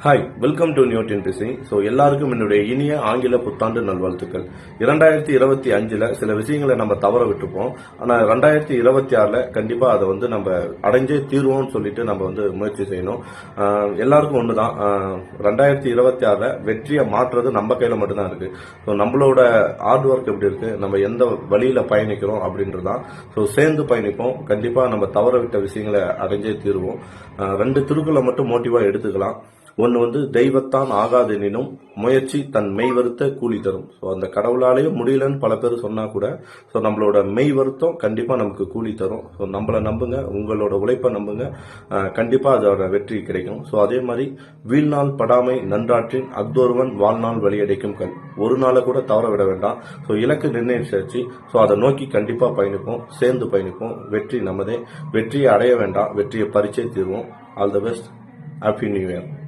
Hi, welcome to new TNPC. எல்லாருக்கும் என்னுடைய இனிய ஆங்கில புத்தாண்டு நல்வாழ்த்துக்கள். 2025ல சில விஷயங்களை நம்ம தவற விட்டுப்போம். ஆனால் 2026ல கண்டிப்பா அதை நம்ம அடைஞ்சே தீர்வோம்னு சொல்லிட்டு நம்ம முயற்சி செய்யணும். எல்லாருக்கும் ஒண்ணுதான், 2026ல வெற்றியை மாற்றுறது நம்ம கையில மட்டும்தான் இருக்கு. நம்மளோட ஹார்ட் ஒர்க் எப்படி இருக்கு, நம்ம எந்த வழியில பயணிக்கிறோம் அப்படின்றதான். சேர்ந்து பயணிப்போம். கண்டிப்பா நம்ம தவற விட்ட விஷயங்களை அடைஞ்சே தீர்வோம். 2 திருக்குறளை மட்டும் மோட்டிவா எடுத்துக்கலாம். ஒன்னு தெய்வத்தான் ஆகாதெனினும் முயற்சி தன் மெய் வருத்த கூலி தரும். அந்த கடவுளாலேயும் முடியலன்னு பல பேர் சொன்னா கூட நம்மளோட மெய் வருத்தம் கண்டிப்பா நமக்கு கூலி தரும். நம்மள நம்புங்க, உங்களோட உழைப்பை நம்புங்க, கண்டிப்பா அதோட வெற்றி கிடைக்கும். அதே மாதிரி வீழ்நாள் படாமை நன்றாற்றின் அக்தொருவன் வாழ்நாள் வழியடைக்கும் கண். ஒரு நாளை கூட தவற விட வேண்டாம். இலக்கு நிர்ணயிச்சாச்சு. அதை நோக்கி கண்டிப்பா பயணிப்போம், சேர்ந்து பயணிப்போம். வெற்றி நமதே. வெற்றியை அடைய வேண்டாம், வெற்றியை பறிச்சே தீர்வோம். All the best. Happy new year.